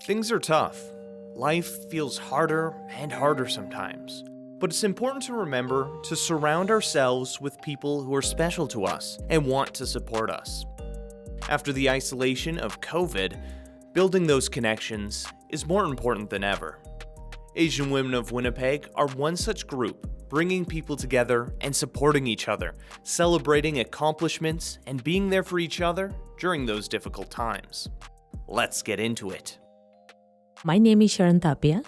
Things are tough. Life feels harder and harder sometimes. But it's important to remember to surround ourselves with people who are special to us and want to support us. After the isolation of COVID, building those connections is more important than ever. Asian Women of Winnipeg are one such group, bringing people together and supporting each other, celebrating accomplishments and being there for each other during those difficult times. Let's get into it. My name is Sharon Tapia,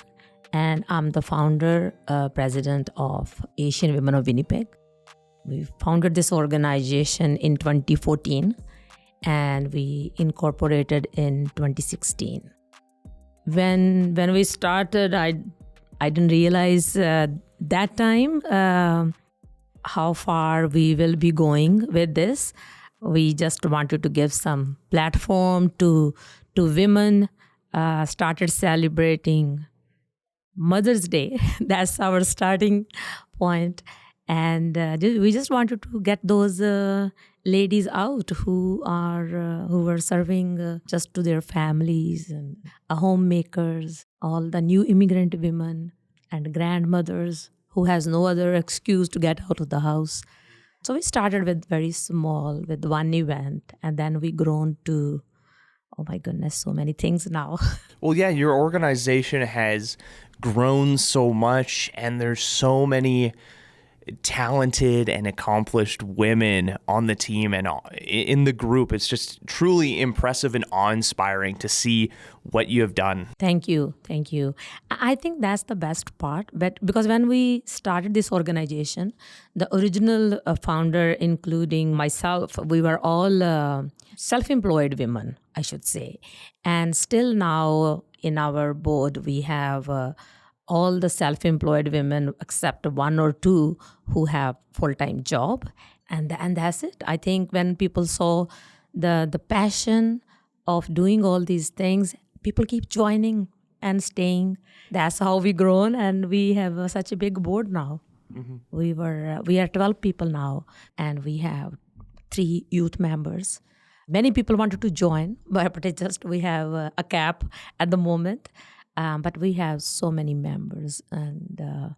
and I'm the founder, president of Asian Women of Winnipeg. We founded this organization in 2014, and we incorporated in 2016. When we started, I didn't realize that time how far we will be going with this. We just wanted to give some platform to women. Started celebrating Mother's Day. That's our starting point. And we just wanted to get those ladies out who were serving just to their families and homemakers, all the new immigrant women and grandmothers who has no other excuse to get out of the house. So we started with very small, with one event, and then we grown to, oh my goodness, so many things now. Well, yeah, your organization has grown so much, and there's so many talented and accomplished women on the team and in the group. It's just truly impressive and awe-inspiring to see what you have done. Thank you. I think that's the best part. But because when we started this organization, the original founder, including myself, we were all self-employed women, I should say. And still now in our board, we have all the self-employed women except one or two who have full-time job. And that's it. I think when people saw the passion of doing all these things, people keep joining and staying. That's how we grown, and we have such a big board now. Mm-hmm. We are 12 people now, and we have 3 youth members. Many people wanted to join, but it just we have a cap at the moment. But we have so many members, and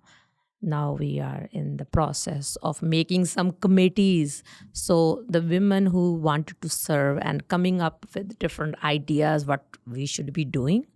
now we are in the process of making some committees. So the women who wanted to serve and coming up with different ideas what we should be doing.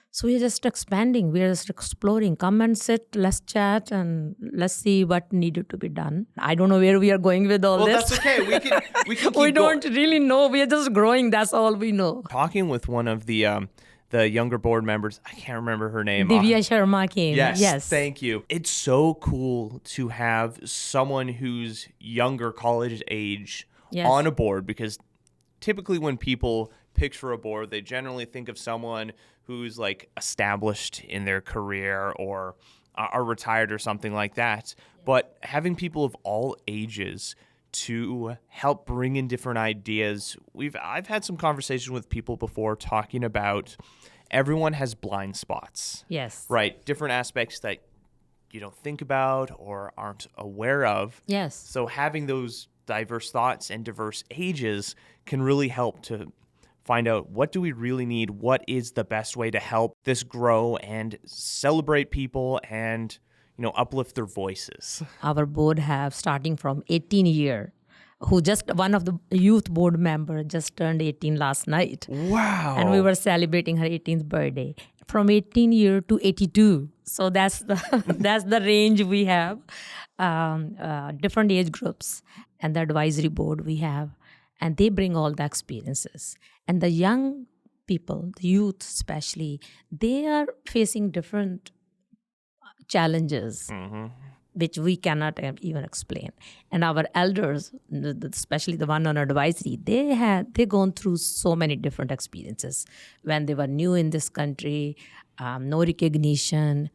So we are just expanding. We are just exploring. Come and sit, let's chat, and let's see what needed to be done. I don't know where we are going with all this. Well, that's okay. We can keep we don't really know. We are just growing. That's all we know. Talking with one of the younger board members, I can't remember her name. Divya Sharma came. Yes, thank you. It's so cool to have someone who's younger, college age, on a board, because typically when people picture a board, they generally think of someone who's like established in their career or are retired or something like that. But having people of all ages to help bring in different ideas. I've had some conversations with people before talking about everyone has blind spots. Yes. Right. Different aspects that you don't think about or aren't aware of. Yes. So having those diverse thoughts and diverse ages can really help to find out what do we really need, what is the best way to help this grow and celebrate people and uplift their voices. Our board have starting from 18 year, who just one of the youth board member just turned 18 last night. Wow. And we were celebrating her 18th birthday. From 18 year to 82. So that's the range we have. Different age groups and the advisory board we have. And they bring all the experiences. And the young people, the youth especially, they are facing different challenges, which we cannot even explain. And our elders, especially the one on advisory, they gone through so many different experiences. When they were new in this country, no recognition,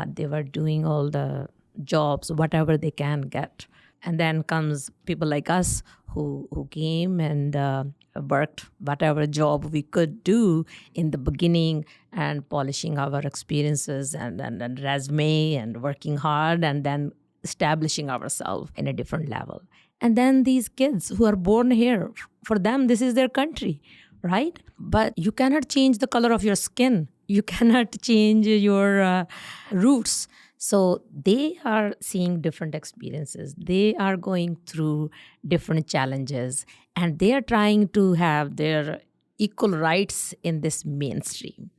they were doing all the jobs, whatever they can get. And then comes people like us who came and worked whatever job we could do in the beginning and polishing our experiences and resume and working hard and then establishing ourselves in a different level. And then these kids who are born here, for them, this is their country, right? But you cannot change the color of your skin. You cannot change your roots. So they are seeing different experiences. They are going through different challenges, and they are trying to have their equal rights in this mainstream.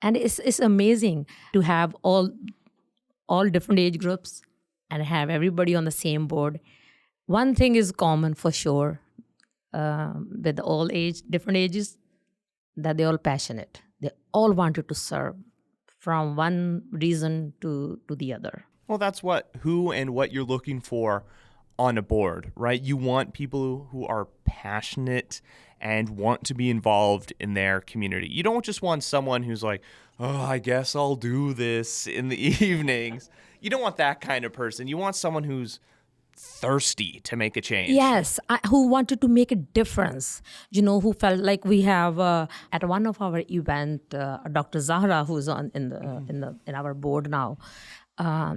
And it's amazing to have all different age groups and have everybody on the same board. One thing is common for sure with all different ages, that they're all passionate. They all wanted to serve from one reason to the other. Well, that's who and what you're looking for on a board, right? You want people who are passionate and want to be involved in their community. You don't just want someone who's like, oh, I guess I'll do this in the evenings. You don't want that kind of person. You want someone who's thirsty to make a change. Yes, who wanted to make a difference. Who felt like we have at one of our event, Dr. Zahra, who's in our board now.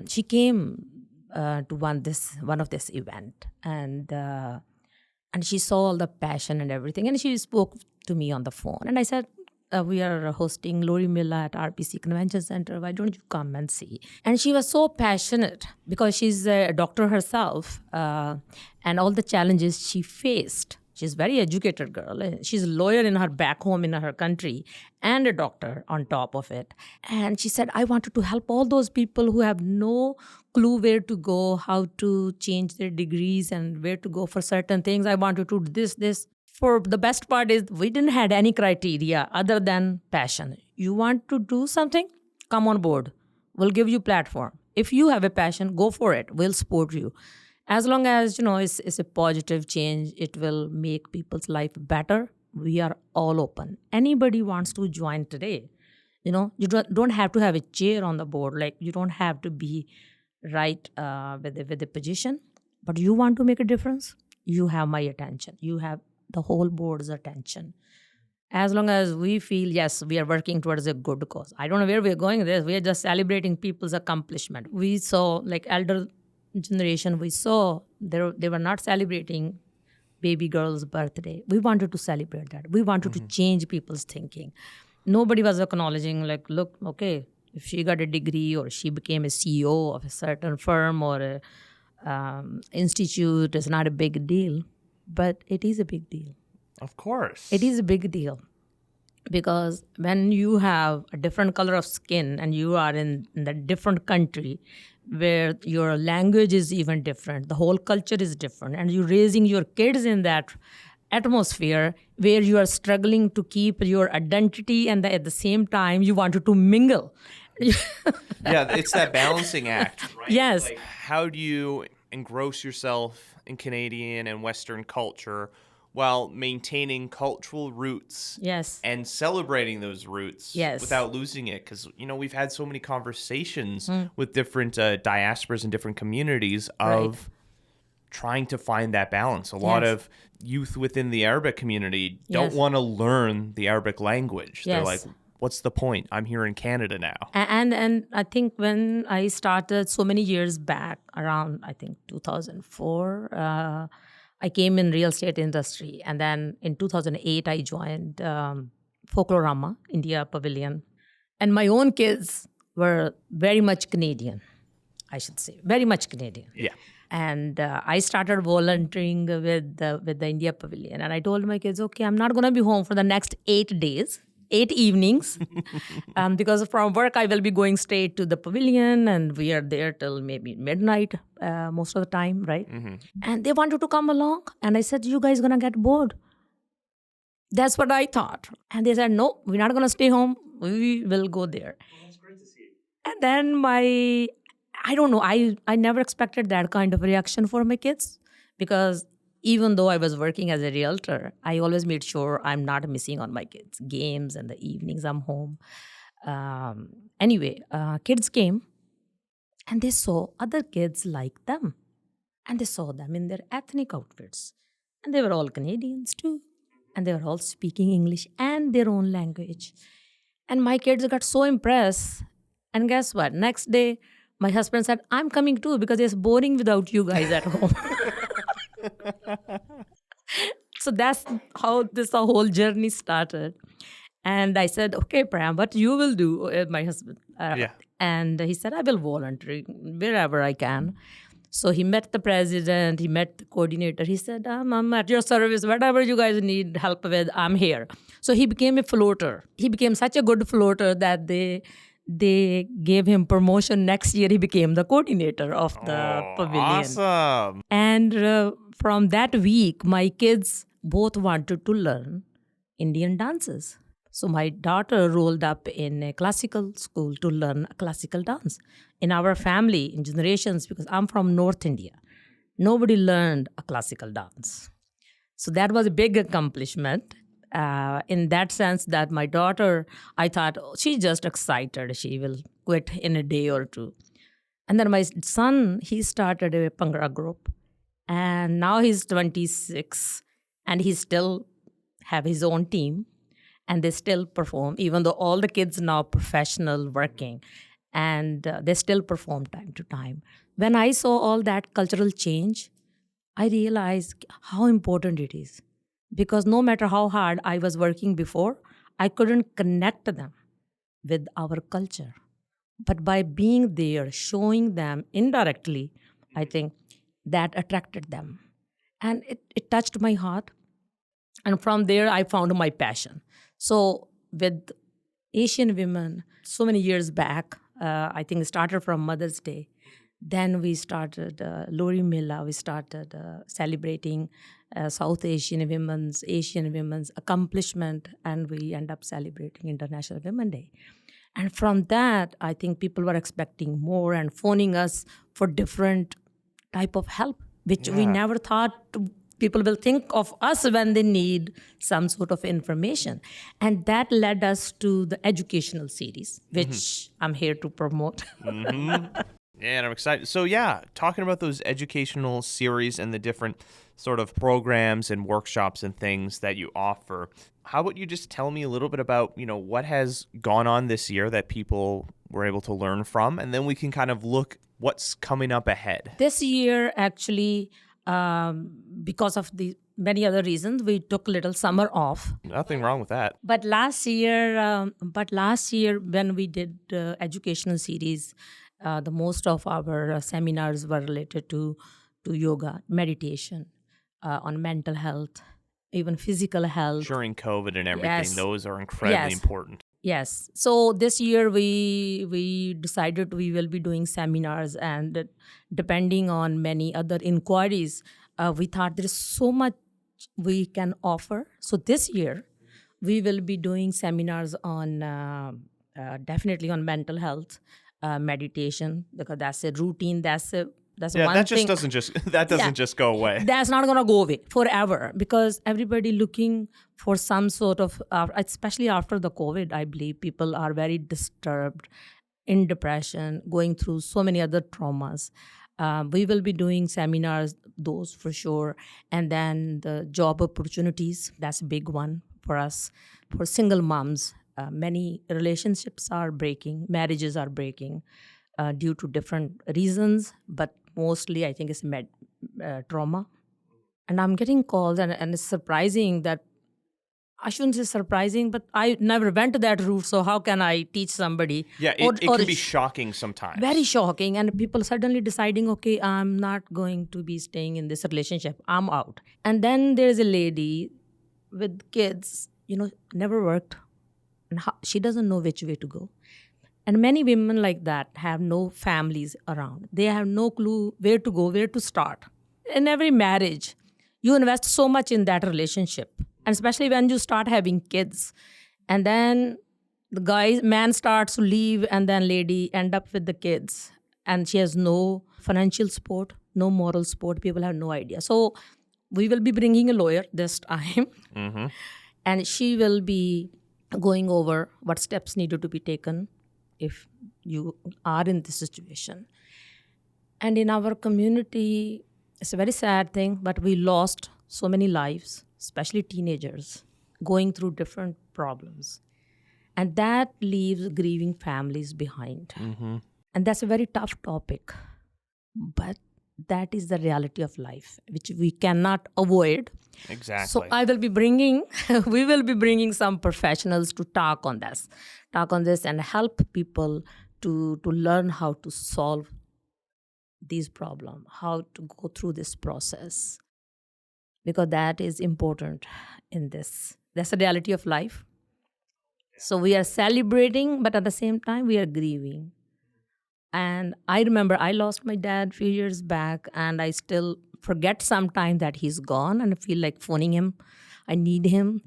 She came to one of this event, and she saw all the passion and everything, and she spoke to me on the phone, and I said, we are hosting Lori Milla at RPC Convention Center. Why don't you come and see? And she was so passionate because she's a doctor herself, and all the challenges she faced. She's a very educated girl. She's a lawyer in her back home in her country and a doctor on top of it. And she said, I wanted to help all those people who have no clue where to go, how to change their degrees and where to go for certain things. I wanted to do this. For the best part is we didn't have any criteria other than passion. You want to do something? Come on board. We'll give you platform. If you have a passion, go for it. We'll support you. As long as, it's a positive change, it will make people's life better. We are all open. Anybody wants to join today. You don't have to have a chair on the board. Like, you don't have to be right with the position. But you want to make a difference? You have my attention. You have the whole board's attention. As long as we feel, yes, we are working towards a good cause. I don't know where we're going with this. We are just celebrating people's accomplishment. We saw, like, elder generation, we saw they were not celebrating baby girl's birthday. We wanted to celebrate that. We wanted to change people's thinking. Nobody was acknowledging, like, look, okay, if she got a degree or she became a CEO of a certain firm or a institute, it's not a big deal. But it is a big deal. Of course. It is a big deal. Because when you have a different color of skin and you are in a different country where your language is even different, the whole culture is different, and you're raising your kids in that atmosphere where you are struggling to keep your identity and at the same time you wanted to mingle. Yeah, it's that balancing act, right? Yes. Like, how do you engross yourself in Canadian and Western culture while maintaining cultural roots, yes, and celebrating those roots, yes, without losing it? Because, we've had so many conversations with different diasporas and different communities of trying to find that balance. A lot of youth within the Arabic community don't want to learn the Arabic language. They're like, what's the point? I'm here in Canada now. And I think when I started so many years back, around, I think, 2004, I came in real estate industry. And then in 2008, I joined Folklorama, India Pavilion. And my own kids were very much Canadian, I should say, very much Canadian. Yeah. And I started volunteering with the India Pavilion. And I told my kids, okay, I'm not going to be home for the next 8 days. 8 evenings, because from work I will be going straight to the pavilion, and we are there till maybe midnight most of the time, right? Mm-hmm. And they wanted to come along, and I said, you guys gonna get bored. That's what I thought. And they said, no, we're not gonna stay home. We will go there. Well, that's great to see. And then I don't know, I never expected that kind of reaction for my kids, because even though I was working as a realtor, I always made sure I'm not missing on my kids' games and the evenings I'm home. Anyway, kids came and they saw other kids like them. And they saw them in their ethnic outfits. And they were all Canadians too. And they were all speaking English and their own language. And my kids got so impressed. And guess what? Next day, my husband said, I'm coming too because it's boring without you guys at home. So that's how this whole journey started. And I said, okay, Pram, what you will do, my husband. Yeah. And he said, I will volunteer wherever I can. So he met the president, he met the coordinator. He said, I'm at your service. Whatever you guys need help with, I'm here. So he became a floater. He became such a good floater that they gave him promotion. Next year, he became the coordinator of the pavilion. Awesome. And from that week, my kids both wanted to learn Indian dances. So my daughter rolled up in a classical school to learn a classical dance. In our family, in generations, because I'm from North India, nobody learned a classical dance. So that was a big accomplishment in that sense that my daughter, I thought, oh, she's just excited. She will quit in a day or two. And then my son, he started a Bhangra group. And now he's 26 and he still have his own team and they still perform, even though all the kids now professional working and they still perform time to time. When I saw all that cultural change, I realized how important it is. Because no matter how hard I was working before, I couldn't connect them with our culture. But by being there, showing them indirectly, I think that attracted them. And it touched my heart. And from there, I found my passion. So with Asian women, so many years back, I think it started from Mother's Day. Then we started Lori Mela. We started celebrating South Asian women's accomplishment, and we end up celebrating International Women's Day. And from that, I think people were expecting more and phoning us for different type of help, which we never thought people will think of us when they need some sort of information. And that led us to the educational series, which I'm here to promote. Yeah, and I'm excited. So yeah, talking about those educational series and the different sort of programs and workshops and things that you offer, how about you just tell me a little bit about, what has gone on this year that people were able to learn from, and then we can kind of look what's coming up ahead. This year, actually, because of the many other reasons, we took a little summer off. Nothing wrong with that. But last year, when we did educational series, the most of our seminars were related to yoga, meditation, on mental health, even physical health. During COVID and everything, Yes. those are incredibly important. Yes. So this year we decided we will be doing seminars, and depending on many other inquiries, we thought there is so much we can offer. So this year we will be doing seminars on definitely on mental health, meditation, because that's a routine. That's one that thing. doesn't just go away. That's not going to go away forever, because everybody looking for some sort of, especially after the COVID, I believe people are very disturbed, in depression, going through so many other traumas. We will be doing seminars, those for sure. And then the job opportunities, that's a big one for us. For single moms, many relationships are breaking, marriages are breaking due to different reasons, but mostly I think it's trauma. And I'm getting calls, and it's surprising that, I shouldn't say surprising, but I never went to that route, so how can I teach somebody? Yeah, it can be shocking sometimes. Very shocking, and people suddenly deciding, okay, I'm not going to be staying in this relationship, I'm out. And then there's a lady with kids, never worked, and she doesn't know which way to go. And many women like that have no families around. They have no clue where to go, where to start. In every marriage, you invest so much in that relationship. And especially when you start having kids. And then the man starts to leave, and then lady end up with the kids. And she has no financial support, no moral support. People have no idea. So we will be bringing a lawyer this time. Mm-hmm. And she will be going over what steps needed to be taken if you are in this situation. And in our community, it's a very sad thing, but we lost so many lives, especially teenagers, going through different problems. And that leaves grieving families behind. Mm-hmm. And that's a very tough topic. But that is the reality of life, which we cannot avoid. So Exactly. I will be bringing, we will be bringing some professionals to talk on this and help people to learn how to solve these problems, how to go through this process, because that is important in this. That's the reality of life. So we are celebrating, but at the same time, we are grieving. And I remember I lost my dad a few years back, and I still forget sometime that he's gone and I feel like phoning him. I need him.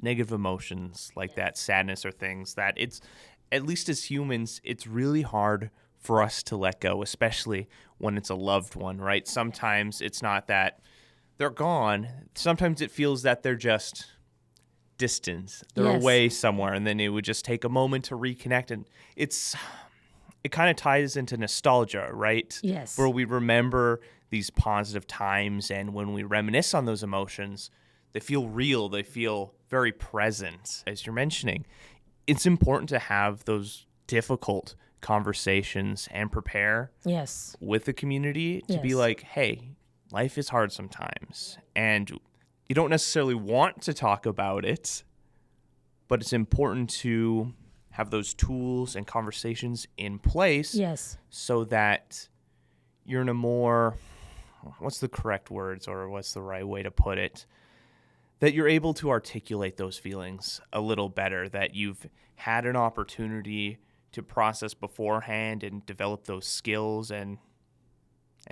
Negative emotions like that, sadness, or things that it's, at least as humans, it's really hard for us to let go, especially when it's a loved one, right? Sometimes it's not that they're gone. Sometimes it feels that they're just distant. They're Yes. away somewhere, and then it would just take a moment to reconnect. And it kind of ties into nostalgia, right? Yes. Where we remember these positive times, and when we reminisce on those emotions, they feel real. They feel very present. As you're mentioning, it's important to have those difficult conversations and prepare Yes. with the community to be Yes. like, hey, life is hard sometimes. And you don't necessarily want to talk about it, but it's important to have those tools and conversations in place Yes. so that you're in a more, what's the correct words or what's the right way to put it? That you're able to articulate those feelings a little better, that you've had an opportunity to process beforehand and develop those skills and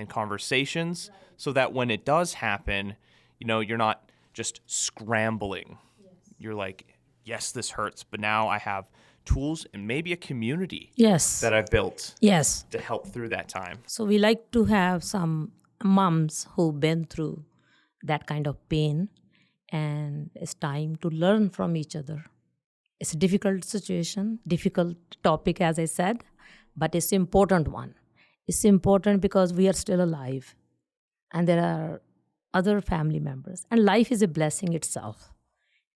conversations, so that when it does happen, you're not just scrambling. You're like, yes, this hurts, but now I have tools and maybe a community Yes. that I've built Yes. to help through that time. So we like to have some moms who've been through that kind of pain, and it's time to learn from each other. It's a difficult situation, difficult topic, as I said, but it's an important one. It's important because we are still alive, and there are other family members, and life is a blessing itself,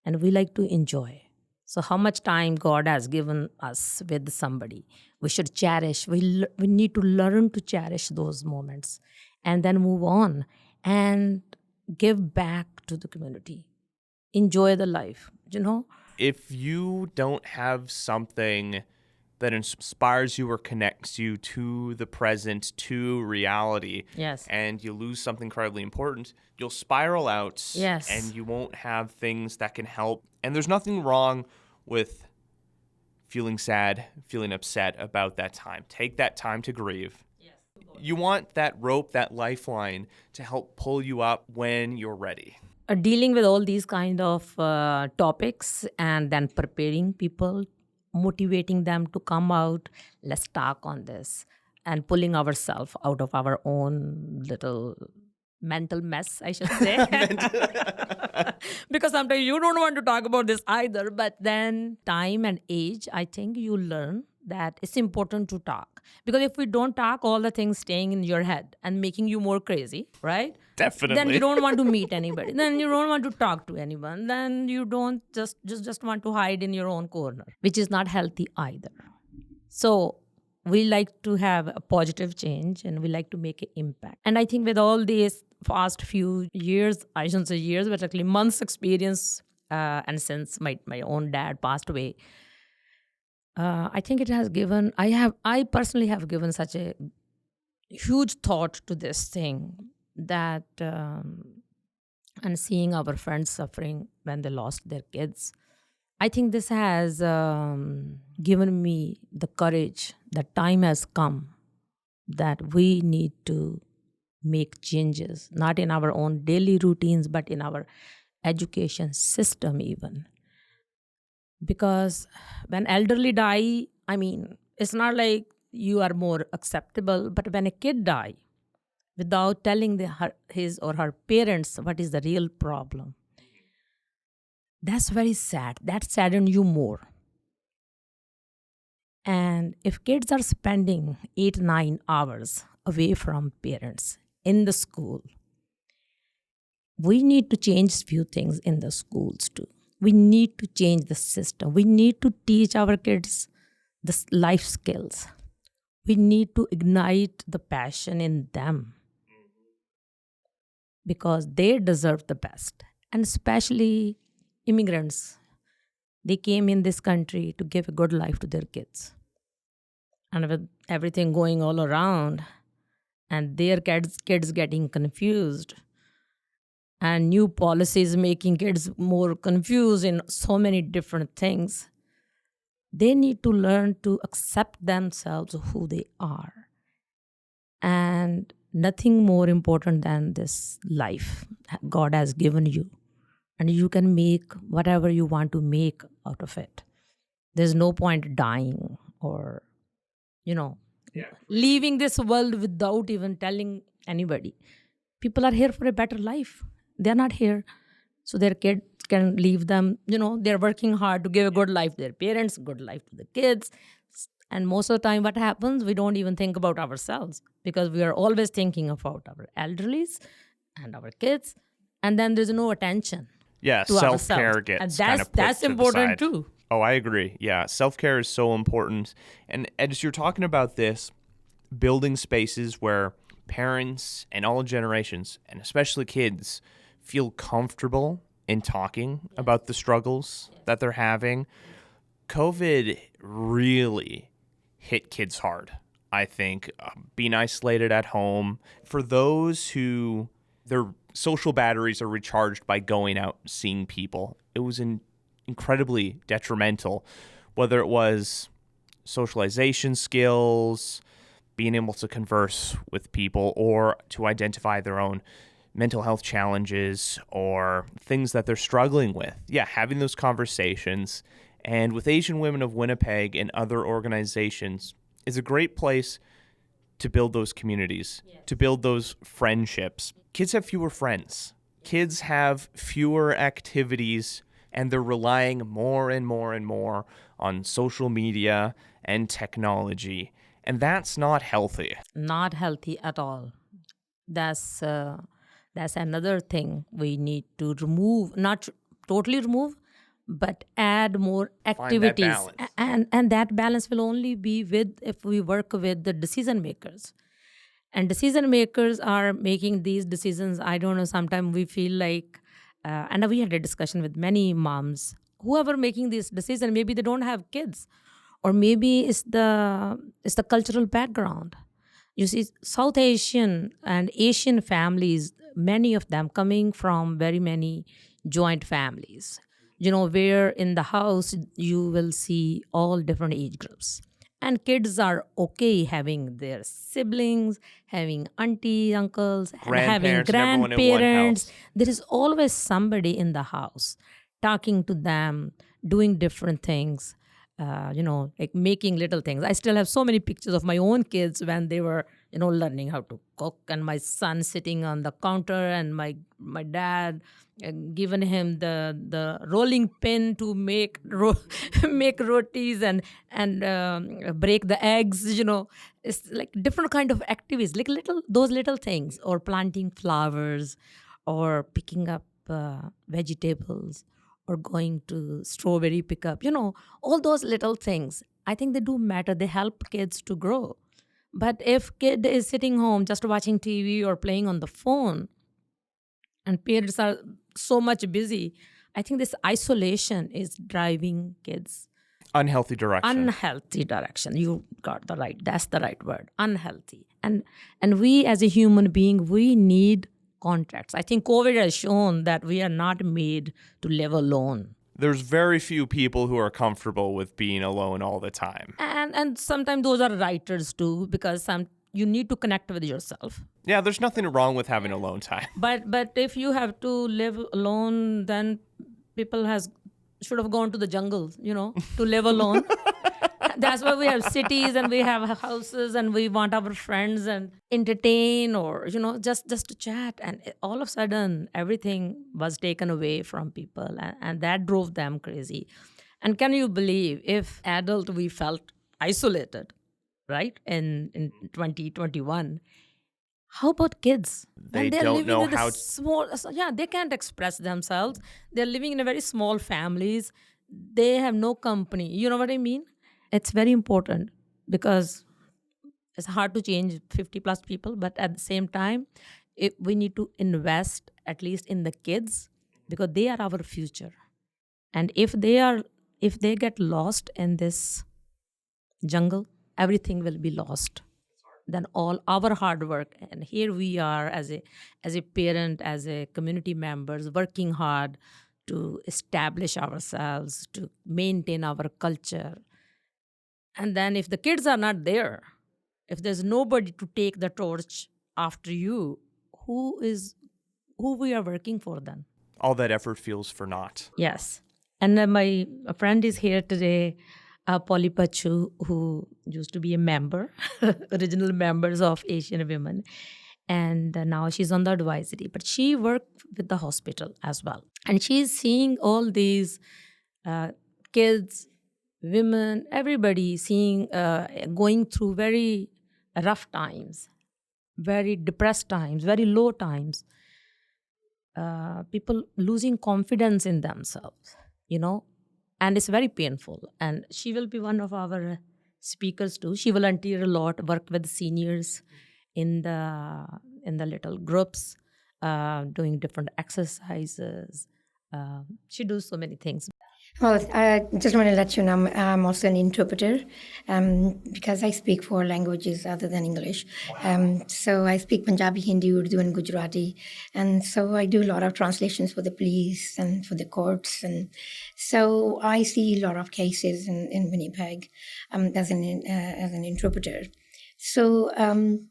and we like to enjoy. So how much time God has given us with somebody, we should cherish. We need to learn to cherish those moments and then move on and give back to the community. Enjoy the life, If you don't have something that inspires you or connects you to the present, to reality, Yes. and you lose something incredibly important, you'll spiral out. Yes. And you won't have things that can help. And there's nothing wrong with feeling sad, feeling upset about that time. Take that time to grieve. Yes. You want that rope, that lifeline to help pull you up when you're ready. Dealing with all these kind of topics and then preparing people, motivating them to come out, let's talk on this, and pulling ourselves out of our own little mental mess, I should say. Because sometimes you don't want to talk about this either, but then time and age, I think you learn that it's important to talk. Because if we don't talk, all the things staying in your head and making you more crazy, right? Definitely. Then you don't want to meet anybody. Then you don't want to talk to anyone. Then you don't just want to hide in your own corner, which is not healthy either. So we like to have a positive change and we like to make an impact. And I think with all these past few years, I shouldn't say years, but actually months experience, and since my own dad passed away, I think it has given, I personally have given such a huge thought to this thing that, and seeing our friends suffering when they lost their kids, I think this has given me the courage that time has come that we need to make changes, not in our own daily routines, but in our education system even. Because when elderly die, I mean, it's not like you are more acceptable, but when a kid die without telling his or her parents what is the real problem, that's very sad. That saddens you more. And if kids are spending 8-9 hours away from parents in the school, we need to change few things in the schools too. We need to change the system. We need to teach our kids the life skills. We need to ignite the passion in them because they deserve the best. And especially immigrants, they came in this country to give a good life to their kids. And with everything going all around and their kids getting confused and new policies making kids more confused in so many different things, they need to learn to accept themselves who they are. And nothing more important than this life God has given you. And you can make whatever you want to make out of it. There's no point dying or, you know, leaving this world without even telling anybody. People are here for a better life. They're not here so their kids can leave them. They're working hard to give a good life to their parents, good life to the kids. And most of the time, what happens, we don't even think about ourselves because we are always thinking about our elderlies and our kids. And then there's no attention. Yeah, to self-care ourselves. gets And kind of put that's to the important side. too. Oh, I agree. Yeah, self-care is so important. And as you're talking about this, building spaces where parents and all generations, and especially kids, feel comfortable in talking about the struggles that they're having. COVID really hit kids hard, I think. Being isolated at home. For those who their social batteries are recharged by going out and seeing people, it was incredibly detrimental, whether it was socialization skills, being able to converse with people, or to identify their own mental health challenges or things that they're struggling with. Yeah, having those conversations. And with Asian Women of Winnipeg and other organizations is a great place to build those communities, to build those friendships. Kids have fewer friends. Kids have fewer activities, and they're relying more and more and more on social media and technology. And that's not healthy. Not healthy at all. That's another thing we need to remove, not totally remove, but add more activities. balance. And that balance will only be with if we work with the decision makers. And decision makers are making these decisions. I don't know, sometimes we feel like, and we had a discussion with many moms, whoever making this decision, maybe they don't have kids, or maybe it's the cultural background. You see, South Asian and Asian families, many of them coming from very many joint families, where in the house you will see all different age groups. And kids are okay having their siblings, having aunties, uncles, and having Grandparents and everyone in one grandparents. house. There is always somebody in the house talking to them, doing different things, like making little things. I still have so many pictures of my own kids when they were, learning how to cook, and my son sitting on the counter, and my dad given him the rolling pin to make make rotis and break the eggs. It's like different kind of activities, like those little things, or planting flowers, or picking up vegetables, or going to strawberry pickup, all those little things. I think they do matter. They help kids to grow. But if kid is sitting home just watching TV or playing on the phone, and parents are so much busy, I think this isolation is driving kids Unhealthy direction. unhealthy direction. You got that's the right word, unhealthy. And we as a human being, we need contacts. I think COVID has shown that we are not made to live alone. There's very few people who are comfortable with being alone all the time. And sometimes those are writers too, because you need to connect with yourself. Yeah, there's nothing wrong with having alone time. But if you have to live alone, then people should have gone to the jungle, to live alone. That's why we have cities and we have houses, and we want our friends and entertain, or just to chat. And all of a sudden everything was taken away from people, and that drove them crazy. And can you believe, if adult we felt isolated, right, in 2021, how about kids? They When they're don't living know with how a small, they can't express themselves. They're living in a very small families. They have no company. You know what I mean? It's very important, because It's hard to change 50 plus people, but at the same time, we need to invest at least in the kids because they are our future. And if they get lost in this jungle, everything will be lost. Then all our hard work, and here we are as a parent, as a community members, working hard to establish ourselves, to maintain our culture. And then if the kids are not there, if there's nobody to take the torch after you, who we are working for then? All that effort feels for naught. Yes. And my a friend is here today, Polly Pachu, who used to be a member, original members of Asian Women. And now she's on the advisory, but she worked with the hospital as well. And she's seeing all these kids, women, everybody going through very rough times, very depressed times, very low times. People losing confidence in themselves, and it's very painful. And she will be one of our speakers too. She volunteer a lot, work with seniors in the little groups, doing different exercises. She does so many things. Well, I just want to let you know I'm also an interpreter because I speak 4 languages other than English. So I speak Punjabi, Hindi, Urdu, and Gujarati. And so I do a lot of translations for the police and for the courts. And so I see a lot of cases in Winnipeg as an interpreter. So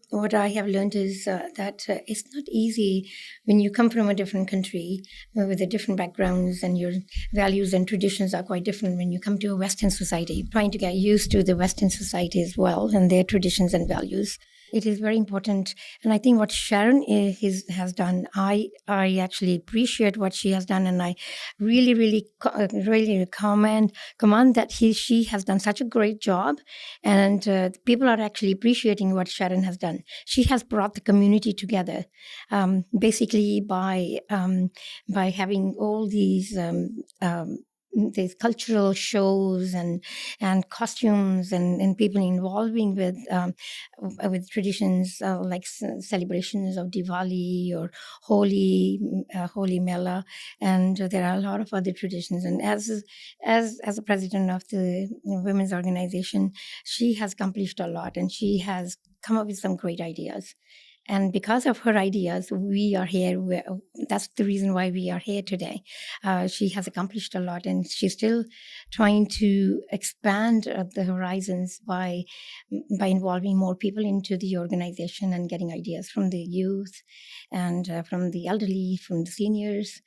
what I have learned is that it's not easy when you come from a different country with a different backgrounds, and your values and traditions are quite different when you come to a Western society, trying to get used to the Western society as well and their traditions and values. It is very important. And I think what Sharon has done, I actually appreciate what she has done. And I really, really, really command that she has done such a great job. And people are actually appreciating what Sharon has done. She has brought the community together, basically by having all these cultural shows and costumes and people involving with traditions like celebrations of Diwali or Holi Mela, and there are a lot of other traditions. And as a president of the women's organization, she has accomplished a lot, and she has come up with some great ideas. And because of her ideas, we are here. That's the reason why we are here today. She has accomplished a lot, and she's still trying to expand the horizons by involving more people into the organization and getting ideas from the youth and from the elderly, from the seniors.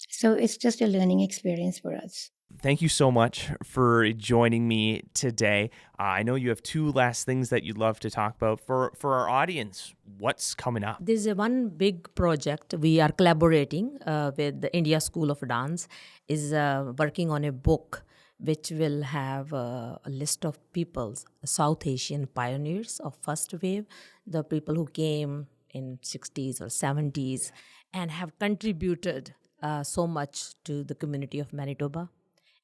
So it's just a learning experience for us. Thank you so much for joining me today. I know you have 2 last things that you'd love to talk about. For our audience, what's coming up? There's one big project we are collaborating with the India School of Dance, is working on a book which will have a list of peoples, South Asian pioneers of first wave, the people who came in 60s or 70s and have contributed so much to the community of Manitoba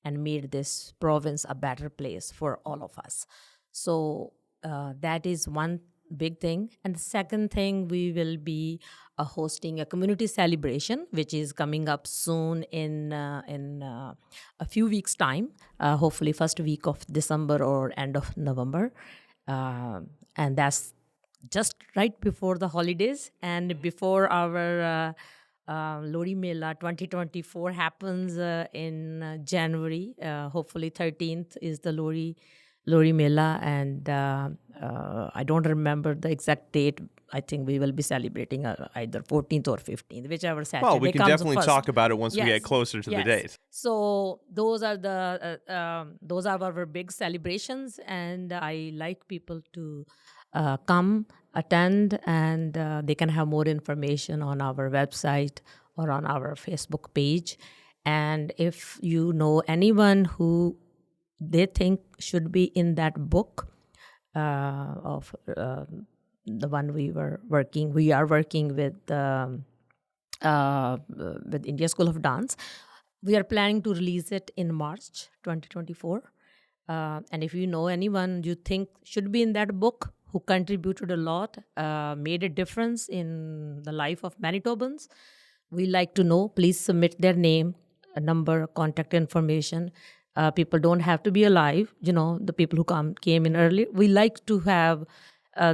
and made this province a better place for all of us. So that is one big thing. And the second thing, we will be hosting a community celebration, which is coming up soon in a few weeks' time, hopefully first week of December or end of November. And that's just right before the holidays and before our Lori Mela 2024 happens in January. Hopefully 13th is the Lori Mela, and I don't remember the exact date. I think we will be celebrating either 14th or 15th, whichever Saturday comes. Well, we can definitely first. Talk about it once we Yes. get closer to the date. So those are our big celebrations, and I like people to come, attend, and they can have more information on our website or on our Facebook page. And if you know anyone who they think should be in that book of the one we are working with India School of Dance, we are planning to release it in March 2024. And if you know anyone you think should be in that book, who contributed a lot, made a difference in the life of Manitobans. We like to know. Please submit their name, a number, contact information. People don't have to be alive. The people who came in early. We like to have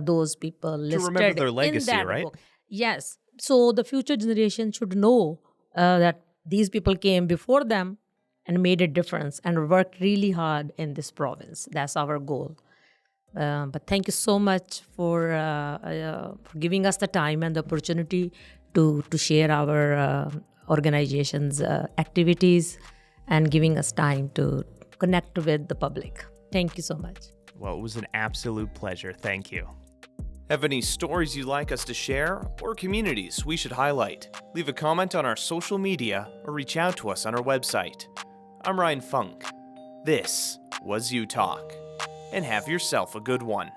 those people listed remember their legacy, in that right? book. Yes. So the future generation should know that these people came before them and made a difference and worked really hard in this province. That's our goal. But thank you so much for giving us the time and the opportunity to share our organization's activities and giving us time to connect with the public. Thank you so much. Well, it was an absolute pleasure. Thank you. Have any stories you'd like us to share or communities we should highlight? Leave a comment on our social media or reach out to us on our website. I'm Ryan Funk. This was You Talk. And have yourself a good one.